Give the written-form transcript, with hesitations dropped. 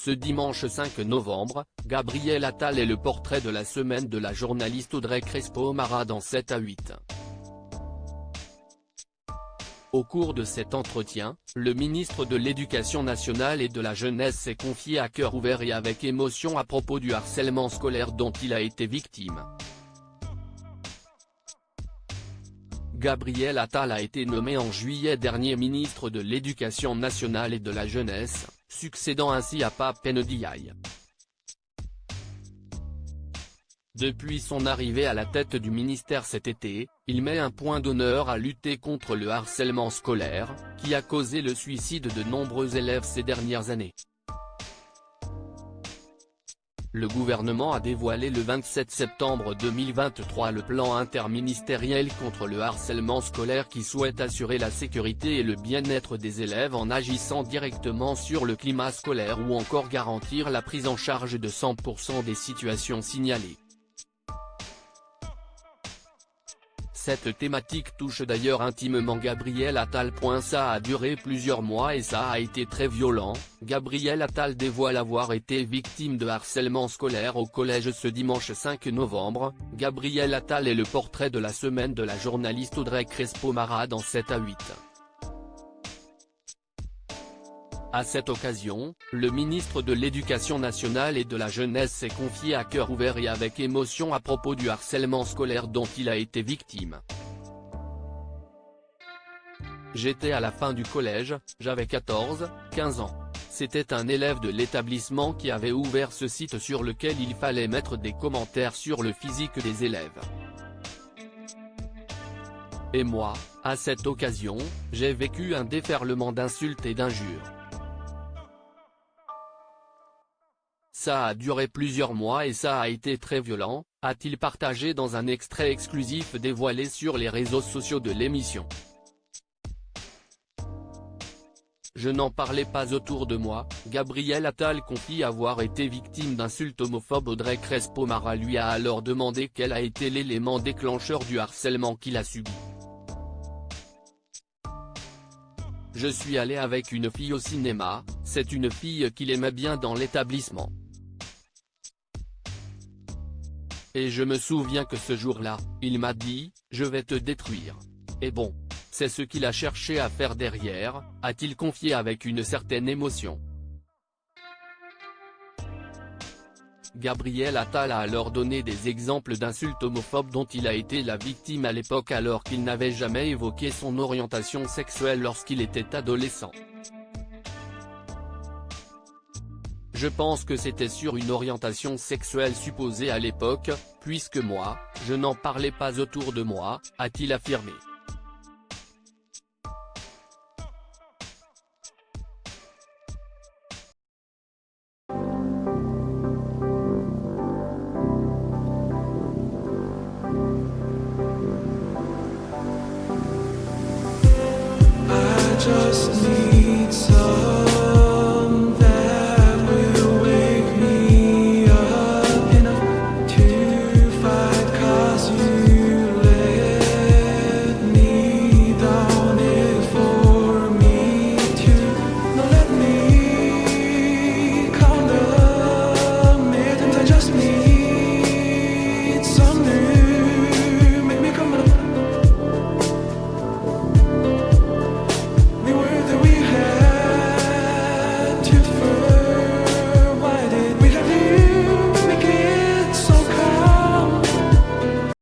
Ce dimanche 5 novembre, Gabriel Attal est le portrait de la semaine de la journaliste Audrey Crespo-Mara dans 7 à 8. Au cours de cet entretien, le ministre de l'Éducation nationale et de la jeunesse s'est confié à cœur ouvert et avec émotion à propos du harcèlement scolaire dont il a été victime. Gabriel Attal a été nommé en juillet dernier ministre de l'Éducation nationale et de la jeunesse, succédant ainsi à Pape Ndiaye. Depuis son arrivée à la tête du ministère cet été, il met un point d'honneur à lutter contre le harcèlement scolaire, qui a causé le suicide de nombreux élèves ces dernières années. Le gouvernement a dévoilé le 27 septembre 2023 le plan interministériel contre le harcèlement scolaire qui souhaite assurer la sécurité et le bien-être des élèves en agissant directement sur le climat scolaire ou encore garantir la prise en charge de 100% des situations signalées. Cette thématique touche d'ailleurs intimement Gabriel Attal. Ça a duré plusieurs mois et ça a été très violent. Gabriel Attal dévoile avoir été victime de harcèlement scolaire au collège ce dimanche 5 novembre. Gabriel Attal est le portrait de la semaine de la journaliste Audrey Crespo-Mara dans 7 à 8. À cette occasion, le ministre de l'Éducation nationale et de la jeunesse s'est confié à cœur ouvert et avec émotion à propos du harcèlement scolaire dont il a été victime. J'étais à la fin du collège, j'avais 14-15 ans. C'était un élève de l'établissement qui avait ouvert ce site sur lequel il fallait mettre des commentaires sur le physique des élèves. Et moi, à cette occasion, j'ai vécu un déferlement d'insultes et d'injures. Ça a duré plusieurs mois et ça a été très violent, a-t-il partagé dans un extrait exclusif dévoilé sur les réseaux sociaux de l'émission. Je n'en parlais pas autour de moi. Gabriel Attal confie avoir été victime d'insultes homophobes. Audrey Crespo-Mara lui a alors demandé quel a été l'élément déclencheur du harcèlement qu'il a subi. Je suis allé avec une fille au cinéma, c'est une fille qu'il aimait bien dans l'établissement. Et je me souviens que ce jour-là, il m'a dit, je vais te détruire. Et bon, c'est ce qu'il a cherché à faire derrière, a-t-il confié avec une certaine émotion. Gabriel Attal a alors donné des exemples d'insultes homophobes dont il a été la victime à l'époque alors qu'il n'avait jamais évoqué son orientation sexuelle lorsqu'il était adolescent. Je pense que c'était sur une orientation sexuelle supposée à l'époque, puisque moi, je n'en parlais pas autour de moi, a-t-il affirmé. I just need